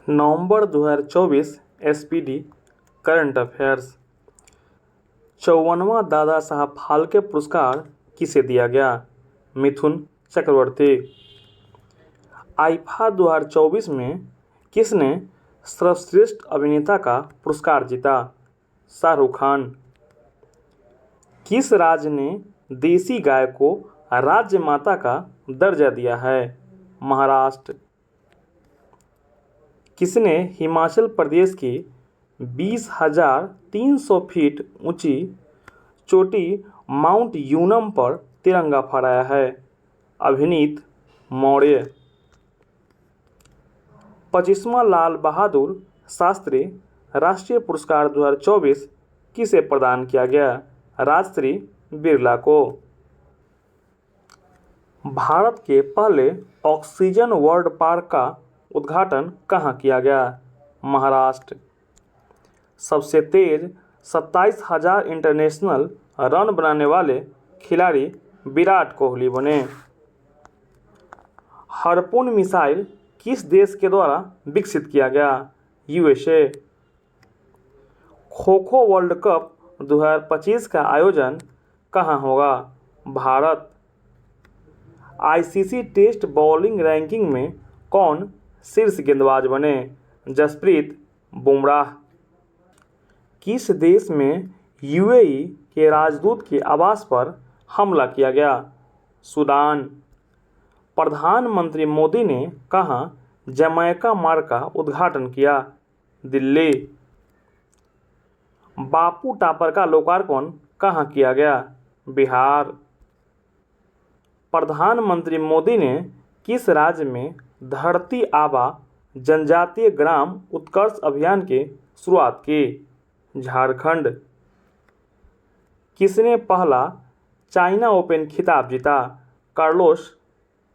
नवंबर 2024 SPD current affairs. 54वां Dada Saheb Phalke पुरस्कार किसे दिया गया? मिथुन चक्रवर्ती। आईफा 2024 में किसने सर्वश्रेष्ठ अभिनेता का पुरस्कार जीता? शाहरुख खान। किस राज्य ने देसी गाय को राज्य माता का दर्जा दिया है? महाराष्ट्र। किसने हिमाचल प्रदेश की 20,300 फीट ऊंची चोटी माउंट यूनम पर तिरंगा फहराया है? अभिनीत मौर्य। 25वां लाल बहादुर शास्त्री राष्ट्रीय पुरस्कार 2024 किसे प्रदान किया गया? राजश्री बिरला को। भारत के पहले ऑक्सीजन वर्ल्ड पार्क का उद्घाटन कहाँ किया गया? महाराष्ट्र। सबसे तेज 27,000 इंटरनेशनल रन बनाने वाले खिलाड़ी विराट कोहली बने। हार्पून मिसाइल किस देश के द्वारा विकसित किया गया? USA. Kho kho world cup 2025 का आयोजन कहाँ होगा? Bharat. ICC test bowling ranking में कौन शीर्ष गेंदबाज बने? जसप्रीत बुमराह। किस देश में यूएई के राजदूत के आवास पर हमला किया गया? सूडान। प्रधानमंत्री मोदी ने कहाँ जमैका मार्ग का उद्घाटन किया? दिल्ली। बापू टापर का लोकार्पण कहाँ किया गया? बिहार। प्रधानमंत्री मोदी ने किस राज्य में धरती आबा जनजातीय ग्राम उत्कर्ष अभियान की शुरुआत की? झारखंड। किसने पहला चाइना ओपन खिताब जीता? Carlos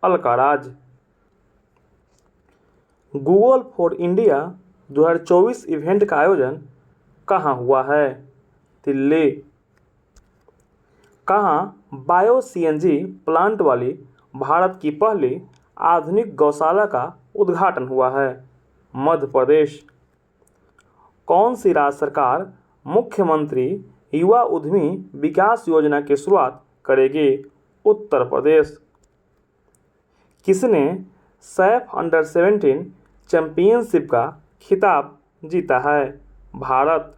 Alcaraz. Google for India 2024 event का आयोजन कहाँ हुआ है? दिल्ली। कहाँ बायो सीएनजी प्लांट वाली भारत की पहली आधुनिक गौशाला का उद्घाटन हुआ है? मध्य प्रदेश। कौन सी राज्य सरकार मुख्यमंत्री युवा उद्यमी विकास योजना की शुरुआत करेगी? उत्तर प्रदेश। किसने सैफ अंडर 17 चैंपियनशिप का खिताब जीता है? भारत।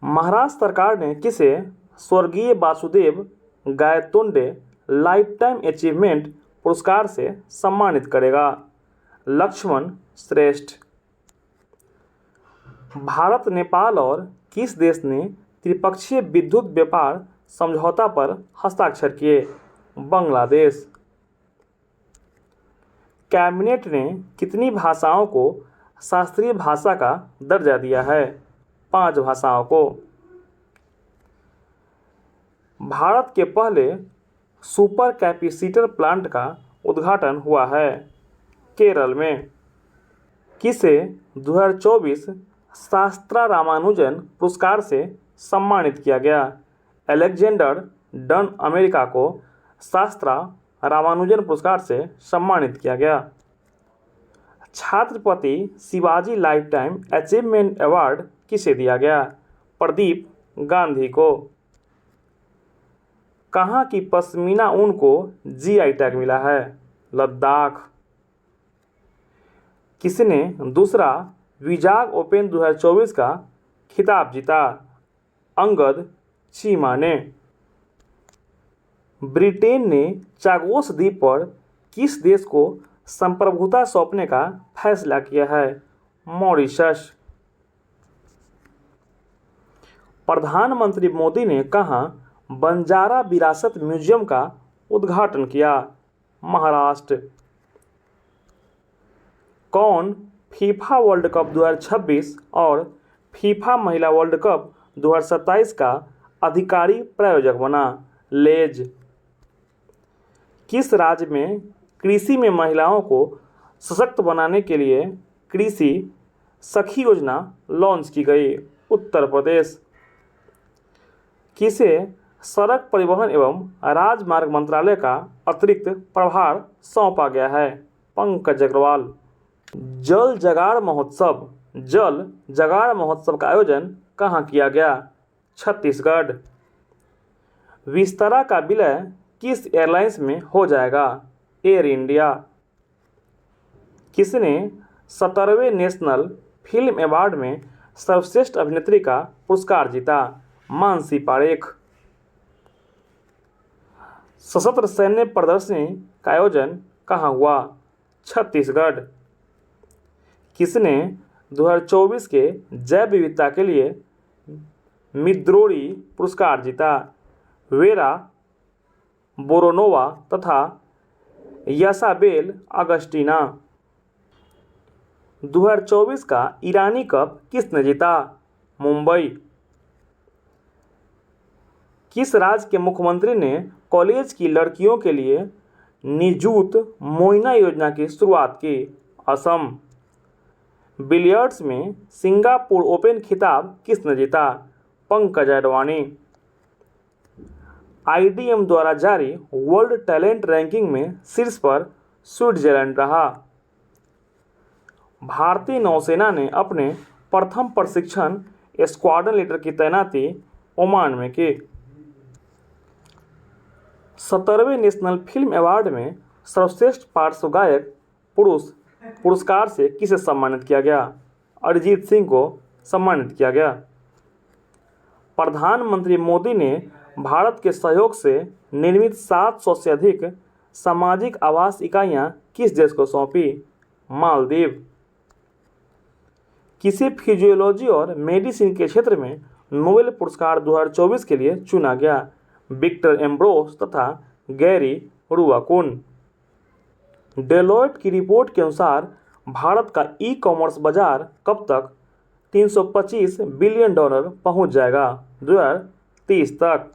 महाराष्ट्र सरकार ने किसे स्वर्गीय वासुदेव गायतोंडे लाइफटाइम अचीवमेंट पुरस्कार से सम्मानित करेगा? लक्ष्मण श्रेष्ठ। भारत नेपाल और किस देश ने त्रिपक्षीय विद्युत व्यापार समझौता पर हस्ताक्षर किए? बांग्लादेश। कैबिनेट ने कितनी भाषाओं को शास्त्रीय भाषा का दर्जा दिया है? 5 भाषाओं को। भारत के पहले सुपर कैपेसिटर प्लांट का उद्घाटन हुआ है? केरल में। किसे 2024 शास्त्रा रामानुजन पुरस्कार से सम्मानित किया गया? अलेक्जेंडर डन अमेरिका को शास्त्रा रामानुजन पुरस्कार से सम्मानित किया गया। Chhatrapati Shivaji lifetime achievement award किसे दिया गया? प्रदीप गांधी को। कहाँ की पश्मीना ऊन को जीआई टैग मिला है? लद्दाख। किसने दूसरा विजाग ओपन 2024 का खिताब जीता? अंगद चीमा ने। ब्रिटेन ने चागोस द्वीप पर किस देश को संप्रभुता सौंपने का फैसला किया है? मॉरिशस। प्रधानमंत्री मोदी ने कहाँ बंजारा विरासत म्यूजियम का उद्घाटन किया? महाराष्ट्र। कौन फीफा वर्ल्ड कप 2026 और फीफा महिला वर्ल्ड कप 2027 का अधिकारी प्रायोजक बना? लेज। किस राज्य में कृषि में महिलाओं को सशक्त बनाने के लिए कृषि सखी योजना लॉन्च की गई? उत्तर प्रदेश। किसे सड़क परिवहन एवं राजमार्ग मंत्रालय का अतिरिक्त प्रभार सौंपा गया है? पंकज अग्रवाल। जल जगाड़ महोत्सव का आयोजन कहाँ किया गया? छत्तीसगढ़। विस्तारा का विलय किस एयरलाइंस में हो जाएगा? Air India. किसने 17वें नेशनल फिल्म अवार्ड में सर्वश्रेष्ठ अभिनेत्री का पुरस्कार जीता? मानसी पारेख। सशस्त्र सैन्य प्रदर्शनी का आयोजन कहाँ हुआ? छत्तीसगढ़। किसने 2024 के जैव विविधता के लिए मिद्रोरी पुरस्कार जीता? वेरा बोरोनोवा तथा यासाबेल अगस्टीना। 2024 का ईरानी कप किसने जीता? मुंबई। किस राज्य के मुख्यमंत्री ने कॉलेज की लड़कियों के लिए निजुत मोइना योजना की शुरुआत की? असम। बिलियर्ड्स में सिंगापुर ओपन खिताब किसने जीता? पंकज अडवाणी। आईडीएम द्वारा जारी वर्ल्ड टैलेंट रैंकिंग में शीर्ष पर स्विट्जरलैंड रहा। भारतीय नौसेना ने अपने प्रथम प्रशिक्षण स्क्वाड्रन लीडर की तैनाती ओमान में की। 17वें नेशनल फिल्म अवार्ड में सर्वश्रेष्ठ पार्श्व गायक पुरुष पुरस्कार से किसे सम्मानित किया गया? अरिजीत सिंह को सम्मानित किया गया। प्रधानमंत्री मोदी ने भारत के सहयोग से निर्मित 700 से अधिक सामाजिक आवास इकाइयां किस देश को सौंपी? मालदीव। किसे फिजियोलॉजी और मेडिसिन के क्षेत्र में नोबेल पुरस्कार 2024 के लिए चुना गया? विक्टर एम्ब्रोस तथा गैरी रुवाकुन। डेलॉयट की रिपोर्ट के अनुसार भारत का ई कॉमर्स बाजार कब तक $325 बिलियन पहुंच जाएगा? 2030 तक।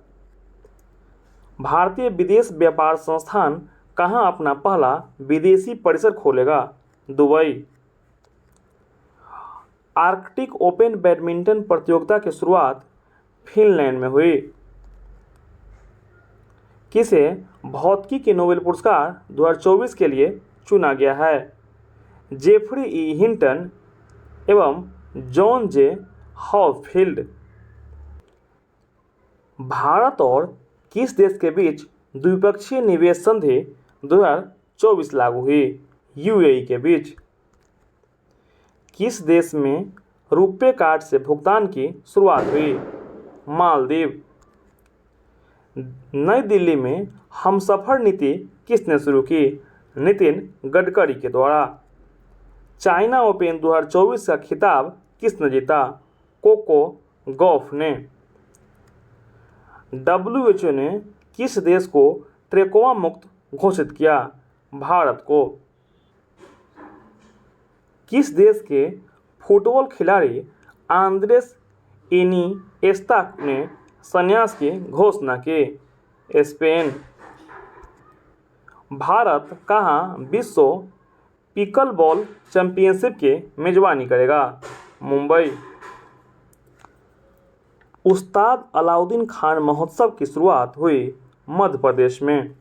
भारतीय विदेश व्यापार संस्थान कहां अपना पहला विदेशी परिसर खोलेगा? दुबई। आर्कटिक ओपन बैडमिंटन प्रतियोगिता की शुरुआत फिनलैंड में हुई। किसे भौतिकी के नोबेल पुरस्कार 2024 के लिए चुना गया है? जेफरी ई हिंटन एवं जॉन जे हॉफील्ड। भारत और किस देश के बीच द्विपक्षीय निवेश संधि 2024 लागू हुई? यूएई के बीच। किस देश में रुपे कार्ड से भुगतान की शुरुआत हुई? मालदीव। नई दिल्ली में हमसफर नीति किसने शुरू की? नितिन गडकरी के द्वारा। चाइना ओपन 2024 का खिताब किसने जीता? कोको गॉफ ने। WHO ने किस देश को ट्रेकोमा मुक्त घोषित किया? भारत को। किस देश के फुटबॉल खिलाड़ी आंद्रेस इनिएस्ता ने संन्यास की घोषणा की? स्पेन। भारत कहाँ विश्व पिकलबॉल चैंपियनशिप की मेजबानी करेगा? मुंबई। उस्ताद अलाउद्दीन खान महोत्सव की शुरुआत हुई मध्य प्रदेश में।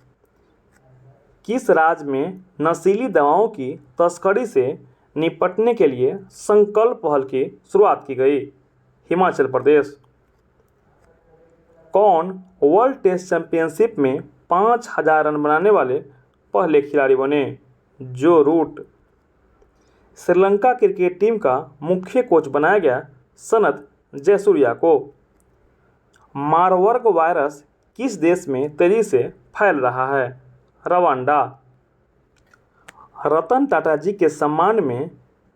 किस राज्य में नशीली दवाओं की तस्करी से निपटने के लिए संकल्प पहल की शुरुआत की गई? हिमाचल प्रदेश। कौन वर्ल्ड टेस्ट चैंपियनशिप में 5000 रन बनाने वाले पहले खिलाड़ी बने? जो रूट। श्रीलंका क्रिकेट टीम का मुख्य कोच बनाया गया सनत जयसूर्या को। मारबर्ग वायरस किस देश में तेजी से फैल रहा है? रवांडा। रतन टाटा जी के सम्मान में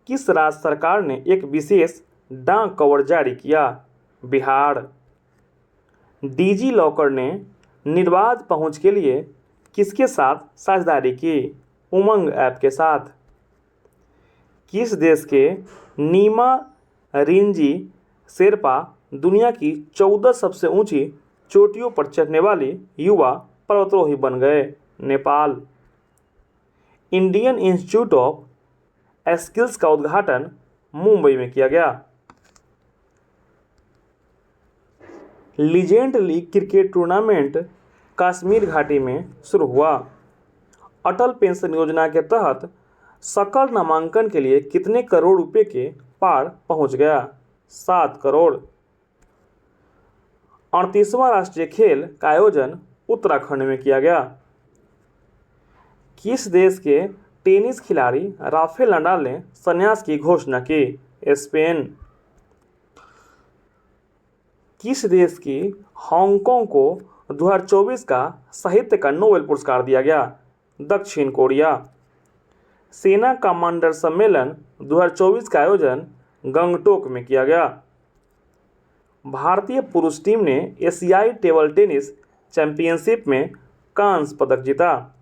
किस राज्य सरकार ने एक विशेष डाक कवर जारी किया? बिहार। डिजी लॉकर ने निर्बाध पहुंच के लिए किसके साथ साझेदारी की? उमंग ऐप के साथ। किस देश के नीमा रिंजी शेरपा दुनिया की 14 सबसे ऊंची चोटियों पर चढ़ने वाली युवा पर्वतारोही बन गए? Nepal. Indian institute of skills का उद्घाटन मुंबई में किया गया। Legend league cricket tournament Kashmir घाटी में शुरू हुआ। अटल पेंशन योजना के तहत सकल नामांकन के लिए कितने करोड़ रुपए के पार पहुंच गया? 7 करोड़। 38वां राष्ट्रीय खेल का आयोजन उत्तराखंड में किया गया। किस देश के टेनिस खिलाड़ी राफेल नडाल ने संन्यास की घोषणा की? स्पेन। किस देश की हांगकांग को 2024 का साहित्य का नोबेल पुरस्कार दिया गया? दक्षिण कोरिया। सेना कमांडर सम्मेलन 2024 का आयोजन गंगटोक में किया गया। भारतीय पुरुष टीम ने एशियाई टेबल टेनिस चैंपियनशिप में कांस्य पदक जीता।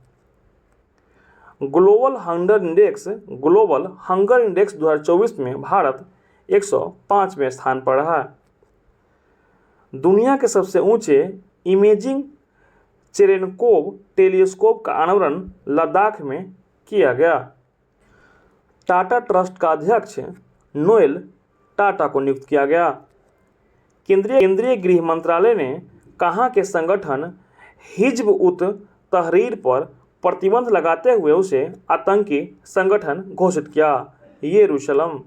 ग्लोबल हंगर इंडेक्स 2024 में भारत 105वें स्थान पर रहा। दुनिया के सबसे ऊंचे इमेजिंग चेरेनकोव टेलीस्कोप का अनावरण लद्दाख में किया गया। टाटा ट्रस्ट का अध्यक्ष नोएल टाटा को नियुक्त किया गया। केंद्रीय गृह मंत्रालय ने कहाँ के संगठन हिज्ब उत तहरीर पर प्रतिबंध लगाते हुए उसे आतंकी संगठन घोषित किया? यरूशलेम।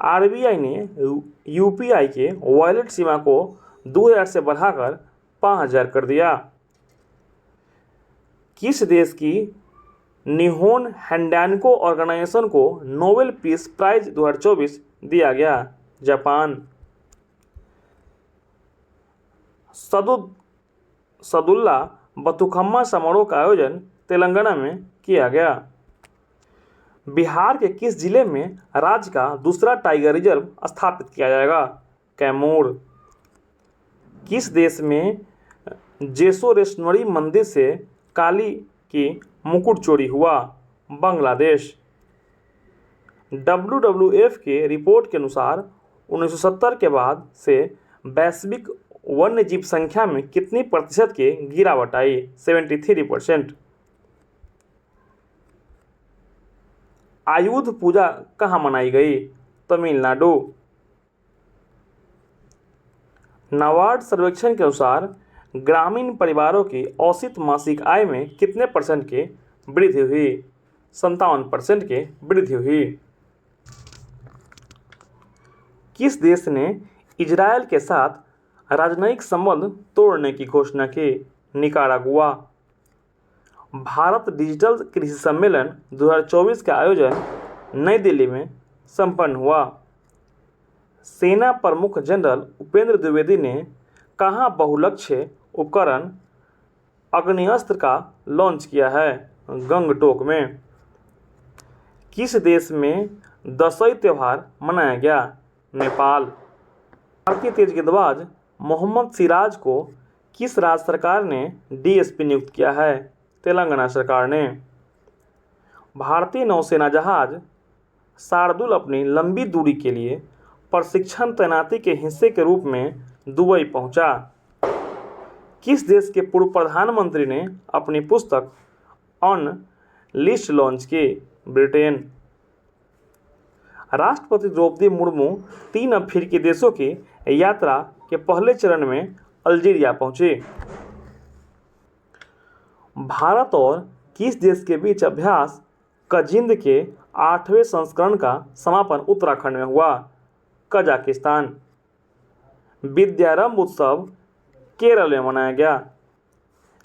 आरबीआई ने यूपीआई के वॉलेट सीमा को 2000 से बढ़ाकर 5000 कर दिया। किस देश की निहोन हैंडानको ऑर्गेनाइजेशन को नोबेल पीस प्राइज 2024 दिया गया? जापान। सदुल्ला बथुकम्मा समारोह का आयोजन तेलंगाना में किया गया। बिहार के किस जिले में राज्य का दूसरा टाइगर रिजर्व स्थापित किया जाएगा? कैमूर। किस देश में जेसोरेश्वरी मंदिर से काली की मुकुट चोरी हुआ? बांग्लादेश। WWF के रिपोर्ट के अनुसार 1970 के बाद से वैश्विक वन्यजीव संख्या में कितनी प्रतिशत की गिरावट आई? 73%। आयुध पूजा कहाँ मनाई गई? तमिलनाडु। नाबार्ड सर्वेक्षण के अनुसार ग्रामीण परिवारों की औसत मासिक आय में कितने % की वृद्धि हुई? 57% की वृद्धि हुई। किस देश ने इजरायल के साथ राजनयिक संबंध तोड़ने की घोषणा की? निकारागुआ। भारत डिजिटल कृषि सम्मेलन 2024 का आयोजन नई दिल्ली में संपन्न हुआ। सेना प्रमुख जनरल उपेंद्र द्विवेदी ने कहाँ बहुलक्ष्य उपकरण अग्निअस्त्र का लॉन्च किया है? गंगटोक में। किस देश में दशई त्यौहार मनाया गया? नेपाल। भारतीय तेज गेंदबाज मोहम्मद सिराज को किस राज्य सरकार ने डीएसपी नियुक्त किया है? तेलंगाना सरकार ने। भारतीय नौसेना जहाज शार्दुल अपनी लंबी दूरी के लिए प्रशिक्षण तैनाती के हिस्से के रूप में दुबई पहुंचा। किस देश के पूर्व प्रधानमंत्री ने अपनी पुस्तक ऑन लिस्ट लॉन्च की? ब्रिटेन। राष्ट्रपति द्रौपदी मुर्मू 3 अफ्रीकी देशों की यात्रा के पहले चरण में अल्जीरिया पहुंची। भारत और किस देश के बीच अभ्यास कजिंद के 8वें संस्करण का समापन उत्तराखंड में हुआ? कजाकिस्तान। विद्यारंभ उत्सव केरल में मनाया गया।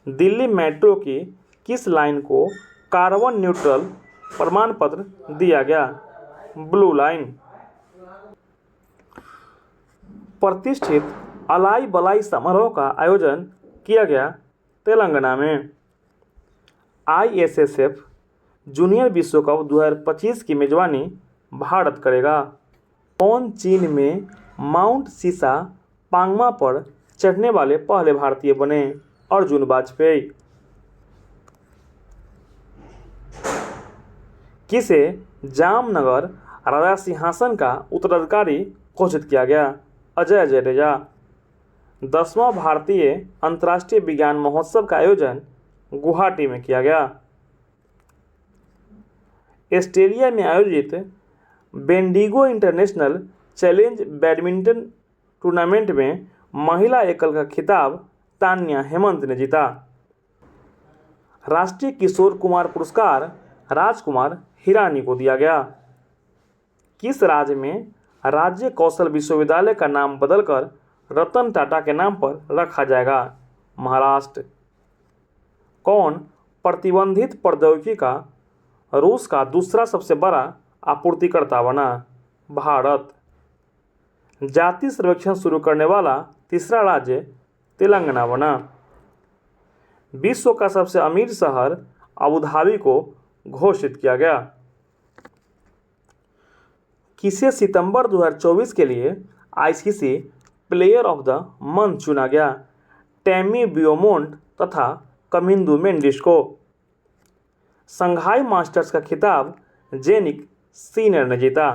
दिल्ली मेट्रो की किस लाइन को कार्बन न्यूट्रल प्रमाण पत्र दिया गया? Blue line. प्रतिष्ठित अलाई बलाई समारोह का आयोजन किया गया तेलंगाना में। ISSF जूनियर विश्व कप 2025 की मेजबानी भारत करेगा। कौन चीन में माउंट सीसा पांगमा पर चढ़ने वाले पहले भारतीय बने? अर्जुन वाजपेयी। किसे जामनगर राजा सिंहासन का उत्तराधिकारी घोषित किया गया? अजय जडेजा। 10वां भारतीय अंतर्राष्ट्रीय विज्ञान महोत्सव का आयोजन गुवाहाटी में किया गया। ऑस्ट्रेलिया में आयोजित Bendigo international challenge badminton tournament में महिला एकल का खिताब तान्या हेमंत ने जीता। राष्ट्रीय किशोर कुमार पुरस्कार राजकुमार हिरानी को दिया गया? किस राज्य में राज्य कौशल विश्वविद्यालय का नाम बदलकर रतन टाटा के नाम पर रखा जाएगा? महाराष्ट्र। कौन प्रतिबंधित प्रौद्योगिकी का रूस का दूसरा सबसे बड़ा आपूर्तिकर्ता बना? भारत। जाति सर्वेक्षण शुरू करने वाला तीसरा राज्य तेलंगाना बना। विश्व का सबसे अमीर शहर अबू धाबी को घोषित किया गया। किसे सितंबर 2024 के लिए ICC player of the month चुना गया? टैमी बियोमोंट तथा कमिंदु मेंडिस को। संघाई मास्टर्स का खिताब जेनिक सीनियर ने जीता।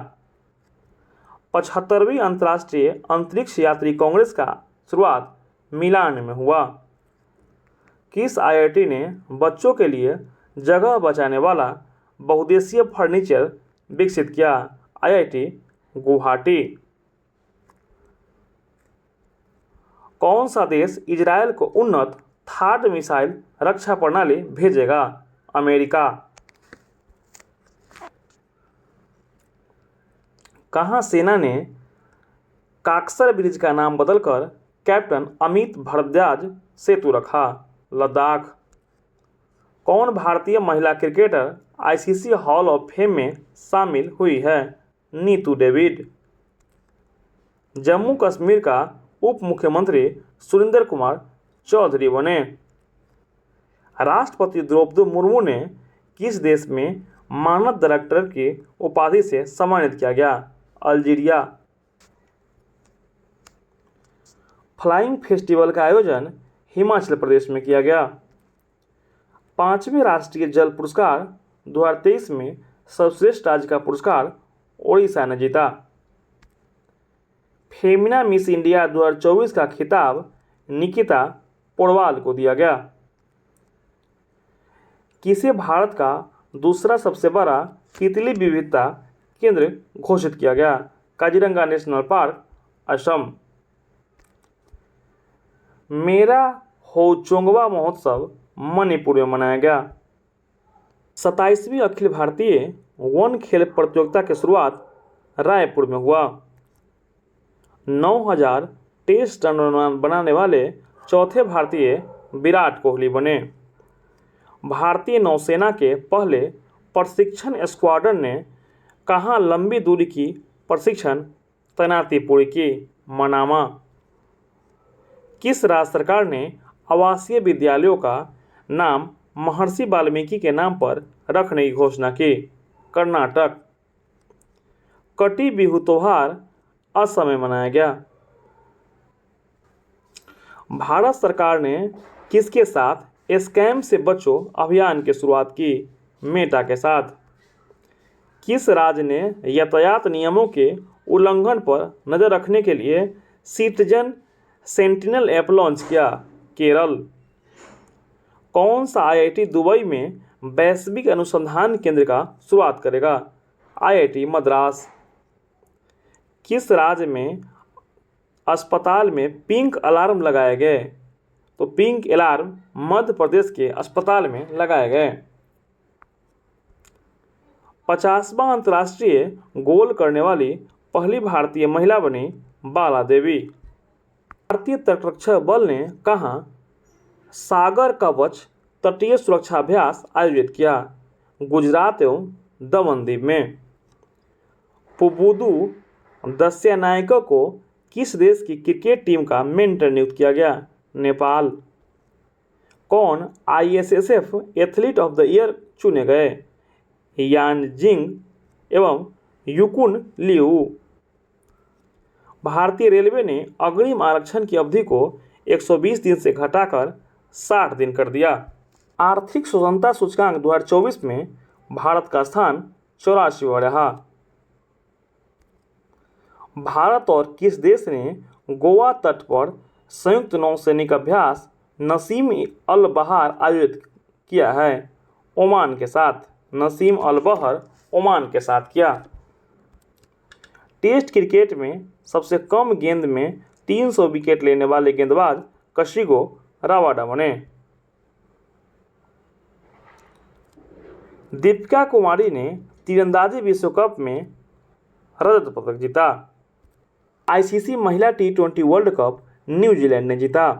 75वीं अंतर्राष्ट्रीय अंतरिक्ष यात्री कांग्रेस का शुरुआत मिलान में हुआ। किस आईआईटी ने बच्चों के लिए जगह बचाने वाला बहुउद्देशीय फर्नीचर विकसित किया? आईआईटी गुवाहाटी। कौन सा देश इजरायल को उन्नत थाड मिसाइल रक्षा प्रणाली भेजेगा? अमेरिका। कहाँ सेना ने काकसर ब्रिज का नाम बदलकर कैप्टन अमित भारद्वाज सेतु रखा? लद्दाख। कौन भारतीय महिला cricketer ICC hall of fame में शामिल हुई है? नीतू डेविड। जम्मू कश्मीर का उप मुख्यमंत्री सुरेंद्र कुमार चौधरी बने। राष्ट्रपति द्रौपदी मुर्मू ने किस देश में मानद डायरेक्टर की उपाधि से सम्मानित किया गया? अल्जीरिया। फ्लाइंग फेस्टिवल का आयोजन हिमाचल प्रदेश में किया गया। 5वें राष्ट्रीय जल पुरस्कार 2023 में सर्वश्रेष्ठ राज्य का पुरस्कार ओडिशा ने जीता। फेमिना मिस इंडिया 2024 का खिताब निकिता पोडवाल को दिया गया। किसे भारत का दूसरा सबसे बड़ा तितली विविधता केंद्र घोषित किया गया? Kaziranga national park, Assam. मेरा होचोंगवा महोत्सव मणिपुर में मनाया गया। 27वीं अखिल भारतीय वन खेल प्रतियोगिता की शुरुआत रायपुर में हुआ। 9000 टेस्ट रन बनाने वाले चौथे भारतीय विराट कोहली बने। भारतीय नौसेना के पहले प्रशिक्षण स्क्वाड्रन ने कहाँ लंबी दूरी की प्रशिक्षण तैनाती पूरी की? मनामा। किस राज्य सरकार ने आवासीय विद्यालयों का नाम महर्षि वाल्मीकि के नाम पर रखने की घोषणा की? कर्नाटक। कटी बिहू त्योहार असम में मनाया गया। भारत सरकार ने किसके साथ स्कैम से बचो अभियान की शुरुआत की? मेटा के साथ। किस राज्य ने यातायात नियमों के उल्लंघन पर नज़र रखने के लिए सिटीजन सेंटिनल ऐप लॉन्च किया? केरल। कौन सा आईआईटी दुबई में वैश्विक अनुसंधान केंद्र का शुरुआत करेगा? आईआईटी मद्रास। किस राज्य में अस्पताल में पिंक अलार्म लगाए गए? तो पिंक अलार्म मध्य प्रदेश के अस्पताल में लगाए गए। 50वां अंतर्राष्ट्रीय गोल करने वाली पहली भारतीय महिला बनी बाला देवी। भारतीय तटरक्षक बल ने कहाँ सागर कवच तटीय सुरक्षा अभ्यास आयोजित किया? गुजरात एवं दमन द्वीप में। पुबुदु दस्यानायको को किस देश की क्रिकेट टीम का मेंटर नियुक्त किया गया? नेपाल। कौन ISSF athlete of the year चुने गए? यान जिंग एवं युकुन लिऊ। भारतीय रेलवे ने अग्रिम आरक्षण की अवधि को 120 दिन से घटाकर 60 दिन कर दिया। आर्थिक स्वतंत्रता सूचकांक 2024 में भारत का स्थान 84वां रहा। भारत और किस देश ने गोवा तट पर संयुक्त नौसैनिक अभ्यास नसीम अल बहार आयोजित किया है? ओमान के साथ। नसीम अल बहर ओमान के साथ किया। टेस्ट क्रिकेट में सबसे कम गेंद में 300 विकेट लेने वाले गेंदबाज कशिगो रबाडा बने। दीपिका कुमारी ने तीरंदाजी विश्व कप में रजत पदक जीता। आईसीसी महिला T20 वर्ल्ड कप न्यूजीलैंड ने जीता।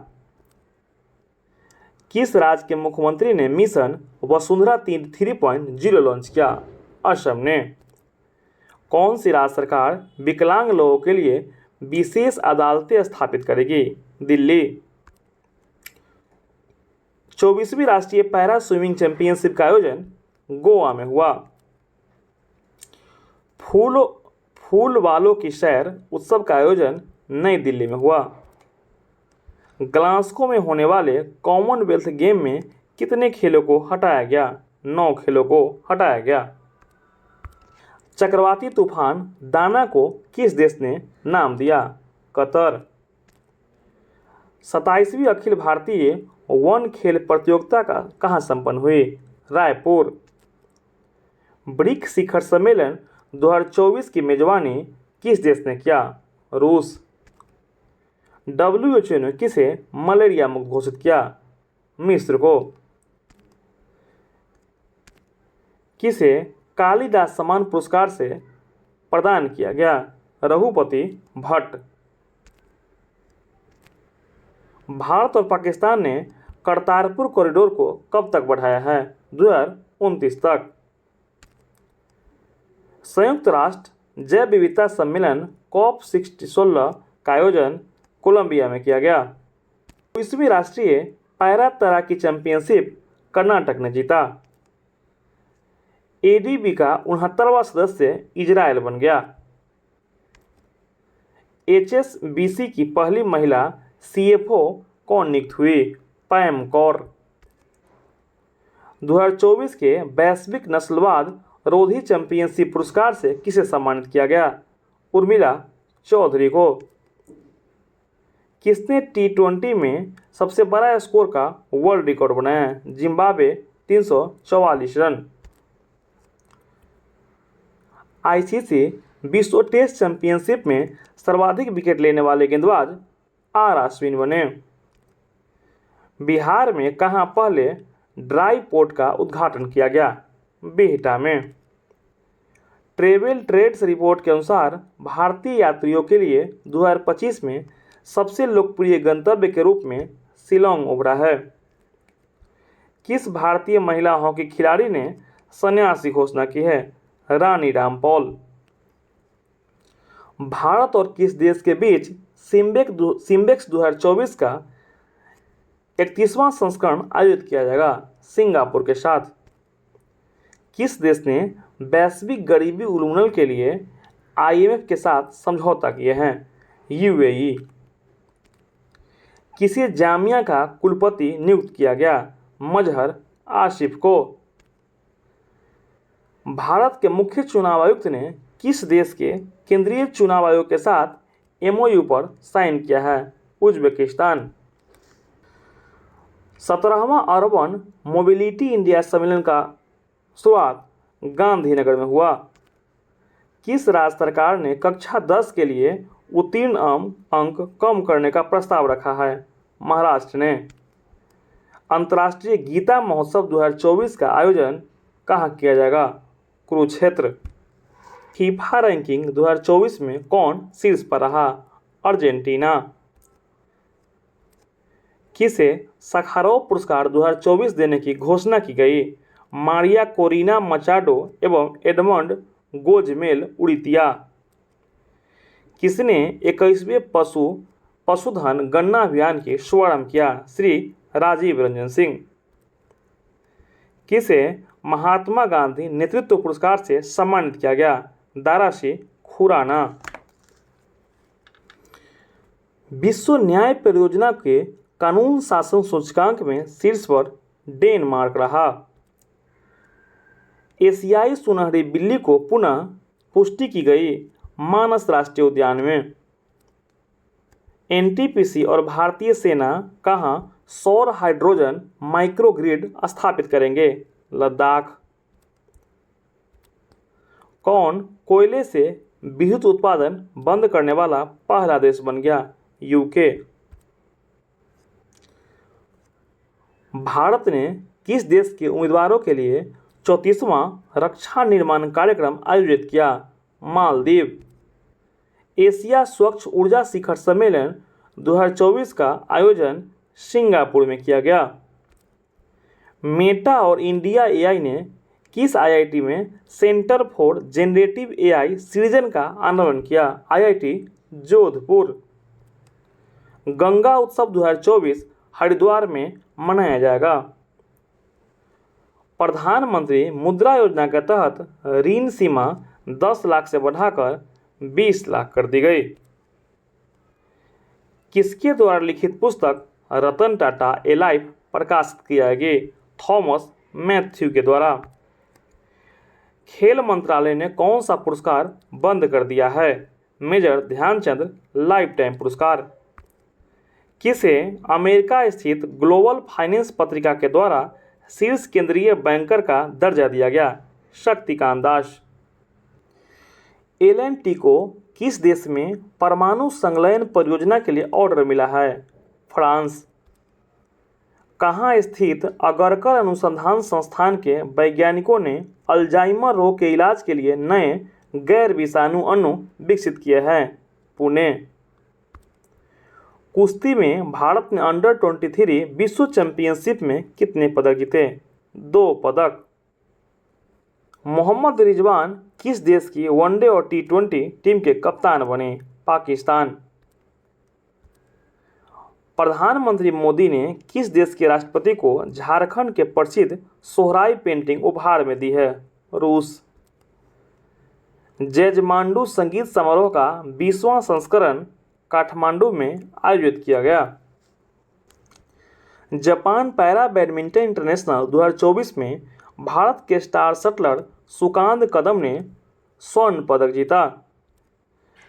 किस राज्य के मुख्यमंत्री ने मिशन वसुंधरा 3.0 लॉन्च किया? असम ने। कौन सी राज्य सरकार विकलांग लोगों के लिए विशेष अदालतें स्थापित करेगी? दिल्ली। 24वीं राष्ट्रीय पैरा स्विमिंग चैंपियनशिप का आयोजन गोवा में हुआ। फूल वालों की सैर उत्सव का आयोजन नई दिल्ली में हुआ। ग्लासगो में होने वाले कॉमनवेल्थ गेम में कितने खेलों को हटाया गया? 9 खेलों को हटाया गया। चक्रवाती तूफान दाना को किस देश ने नाम दिया? कतर। 27वीं अखिल भारतीय वन खेल प्रतियोगिता कहाँ संपन्न हुई? रायपुर। ब्रिक्स शिखर सम्मेलन 2024 की मेजबानी किस देश ने किया? रूस। WHO ने किसे मलेरिया मुक्त घोषित किया? मिस्र को। किसे कालिदास सम्मान पुरस्कार से प्रदान किया गया? रघुपति भट्ट। भारत और पाकिस्तान ने करतारपुर कॉरिडोर को कब तक बढ़ाया है? 2029 तक। संयुक्त राष्ट्र जैव विविधता सम्मेलन COP16 का आयोजन कोलंबिया में किया गया। 20वीं राष्ट्रीय पैरा तैराकी चैंपियनशिप कर्नाटक ने जीता। ADB का 69वां सदस्य इजरायल बन गया। HSBC की पहली महिला CFO कौन नियुक्त हुई? पैम कौर। 2024 के वैश्विक नस्लवाद रोधी चैंपियनशिप पुरस्कार से किसे सम्मानित किया गया? उर्मिला चौधरी को। किसने T20 में सबसे बड़ा स्कोर का वर्ल्ड रिकॉर्ड बनाया? Zimbabwe 344 run. आईसीसी विश्व टेस्ट चैंपियनशिप में सर्वाधिक विकेट लेने वाले गेंदबाज आर अश्विन बने। बिहार में कहाँ पहले ड्राई पोर्ट का उद्घाटन किया गया? बिहटा में। ट्रेवल ट्रेड्स रिपोर्ट के अनुसार भारतीय यात्रियों के लिए 2025 में सबसे लोकप्रिय गंतव्य के रूप में शिलोंग उभरा है। किस भारतीय महिला हॉकी खिलाड़ी ने संन्यास की घोषणा की है? रानी रामपॉल। भारत और किस देश के बीच सिम्बेक्स 2024 का 31वां संस्करण आयोजित किया जाएगा? सिंगापुर के साथ। किस देश ने वैश्विक गरीबी उन्मूलन के लिए IMF के साथ समझौता किए हैं? UAE। किसी जामिया का कुलपति नियुक्त किया गया? मजहर आसिफ को। भारत के मुख्य चुनाव आयुक्त ने किस देश के केंद्रीय चुनाव आयोग के साथ MOU पर साइन किया है? उज्बेकिस्तान। 17वां अर्बन मोबिलिटी इंडिया सम्मेलन का शुरुआत गांधीनगर में हुआ। किस राज्य सरकार ने कक्षा 10 के लिए उत्तीर्ण अंक कम करने का प्रस्ताव रखा है? महाराष्ट्र ने। अंतर्राष्ट्रीय गीता महोत्सव 2024 का आयोजन कहाँ किया जाएगा? कुरुक्षेत्र। फीफा रैंकिंग 2024 में कौन शीर्ष पर रहा? अर्जेंटीना। किसे सखारोव पुरस्कार 2024 देने की घोषणा की गई? मारिया कोरिना मचाडो एवं एडमंड गोजमेल उड़ितिया। किसने 21वें पशुधन गणना अभियान की शुभारंभ किया? श्री राजीव रंजन सिंह। किसे महात्मा गांधी नेतृत्व पुरस्कार से सम्मानित किया गया? दाराशी खुराना। विश्व न्याय परियोजना के कानून शासन सूचकांक में शीर्ष पर डेनमार्क रहा। एशियाई सुनहरी बिल्ली को पुनः पुष्टि की गई मानस राष्ट्रीय उद्यान में। NTPC और भारतीय सेना कहाँ सौर हाइड्रोजन माइक्रोग्रिड स्थापित करेंगे? लद्दाख। कौन कोयले से विद्युत उत्पादन बंद करने वाला पहला देश बन गया? UK। भारत ने किस देश के उम्मीदवारों के लिए 34वां रक्षा निर्माण कार्यक्रम आयोजित किया? मालदीव। एशिया स्वच्छ ऊर्जा शिखर सम्मेलन 2024 का आयोजन सिंगापुर में किया गया। मेटा और इंडिया एआई ने किस आईआईटी में सेंटर फॉर जेनरेटिव एआई सृजन का आंदोलन किया? आईआईटी जोधपुर। गंगा उत्सव 2024 हरिद्वार में मनाया जाएगा। प्रधानमंत्री मुद्रा योजना के तहत ऋण सीमा 10 लाख से बढ़ाकर 20 लाख कर दी गई। किसके द्वारा लिखित पुस्तक रतन टाटा ए लाइफ प्रकाशित की जाएगी? थॉमस मैथ्यू के द्वारा। खेल मंत्रालय ने कौन सा पुरस्कार बंद कर दिया है? मेजर ध्यानचंद लाइफ टाइम पुरस्कार। किसे अमेरिका स्थित ग्लोबल फाइनेंस पत्रिका के द्वारा शीर्ष केंद्रीय बैंकर का दर्जा दिया गया? शक्तिकांत दास। एल&टी को किस देश में परमाणु संलयन परियोजना के लिए ऑर्डर मिला है? फ्रांस। कहाँ स्थित अगरकर अनुसंधान संस्थान के वैज्ञानिकों ने अल्जाइमर रोग के इलाज के लिए नए गैर विषाणु अणु विकसित किए हैं? पुणे। कुश्ती में भारत ने अंडर 23 विश्व चैंपियनशिप में कितने पदक जीते? 2 पदक। मोहम्मद रिजवान किस देश की वनडे और टी20 टीम के कप्तान बने? पाकिस्तान। प्रधानमंत्री मोदी ने किस देश के राष्ट्रपति को झारखंड के प्रसिद्ध सोहराई पेंटिंग उपहार में दी है? रूस। जेजमांडू संगीत समारोह का 20वां संस्करण काठमांडू में आयोजित किया गया। जापान पैरा बैडमिंटन इंटरनेशनल 2024 में भारत के स्टार शटलर सुकांत कदम ने स्वर्ण पदक जीता।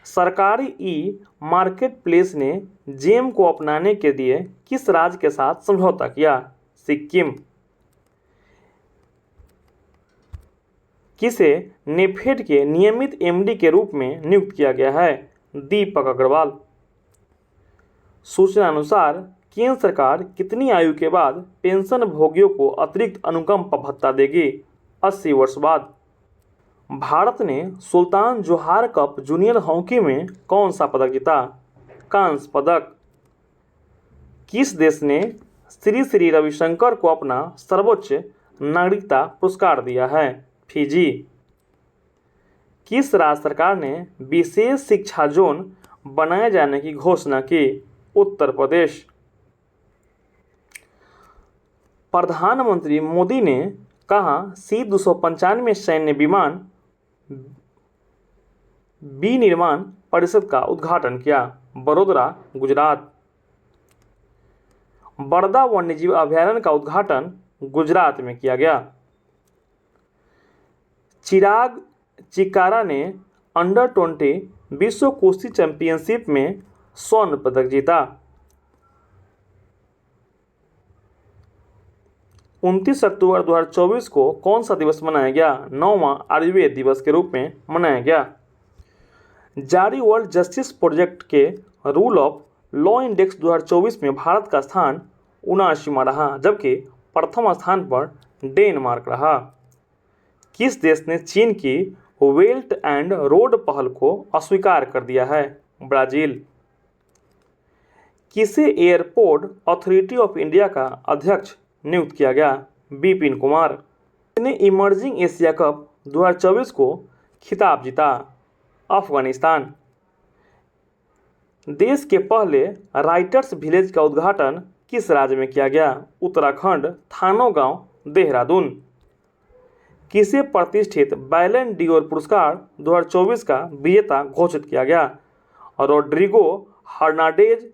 सरकारी ई मार्केट प्लेस ने जेम को अपनाने के लिए किस राज्य के साथ समझौता किया? सिक्किम। किसे नेफेड के नियमित एमडी के रूप में नियुक्त किया गया है? दीपक अग्रवाल। सूचना अनुसार केंद्र सरकार कितनी आयु के बाद पेंशन भोगियों को अतिरिक्त अनुकंपा भत्ता देगी? 80 वर्ष बाद। भारत ने सुल्तान जोहार कप जूनियर हॉकी में कौन सा पदक जीता? कांस्य पदक। किस देश ने श्री श्री रविशंकर को अपना सर्वोच्च नागरिकता पुरस्कार दिया है? फिजी। किस राज्य सरकार ने विशेष शिक्षा जोन बनाए जाने की घोषणा की? उत्तर प्रदेश। प्रधानमंत्री मोदी ने कहा C-295 सैन्य विमान विनिर्माण परिषद का उद्घाटन किया? बड़ोदरा, गुजरात। बड़दा वन्यजीव अभयारण्य का उद्घाटन गुजरात में किया गया। चिराग चिकारा ने अंडर 20 विश्व कुश्ती चैंपियनशिप में स्वर्ण पदक जीता। 29 अक्टूबर 2024 को कौन सा दिवस मनाया गया? 9वां आयुर्वेद दिवस के रूप में मनाया गया। जारी वर्ल्ड जस्टिस प्रोजेक्ट के रूल ऑफ लॉ इंडेक्स 2024 में भारत का स्थान 79वां रहा, जबकि प्रथम स्थान पर डेनमार्क रहा। किस देश ने चीन की बेल्ट एंड रोड पहल को अस्वीकार कर दिया है? ब्राजील। किसे एयरपोर्ट अथॉरिटी ऑफ इंडिया का अध्यक्ष नियुक्त किया गया? बिपिन कुमार। किसने इमर्जिंग एशिया कप 2024 को खिताब जीता? अफगानिस्तान। देश के पहले राइटर्स विलेज का उद्घाटन किस राज्य में किया गया? उत्तराखंड, थानो गांव, देहरादून। किसे प्रतिष्ठित बैलन डियोर पुरस्कार 2024 का विजेता घोषित किया गया? Rodrigo Hernandez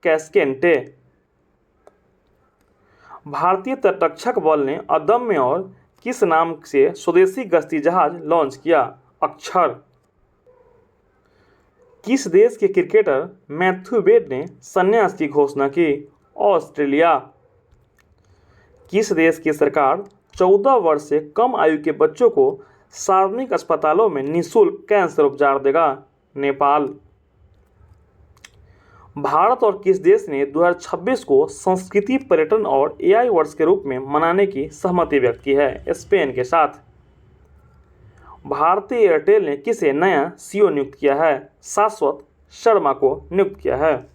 Cascante. भारतीय तटरक्षक बल ने अदम्य और किस नाम से स्वदेशी गश्ती जहाज लॉन्च किया? अक्षर। किस देश के क्रिकेटर मैथ्यू वेड ने संन्यास की घोषणा की? ऑस्ट्रेलिया। किस देश की सरकार 14 वर्ष से कम आयु के बच्चों को सार्वजनिक अस्पतालों में निःशुल्क कैंसर उपचार देगा? नेपाल। भारत और किस देश ने 2026 को संस्कृति पर्यटन और एआई वर्ष के रूप में मनाने की सहमति व्यक्त की है? स्पेन के साथ। भारतीय एयरटेल ने किसे नया सीईओ नियुक्त किया है? शाश्वत शर्मा को नियुक्त किया है।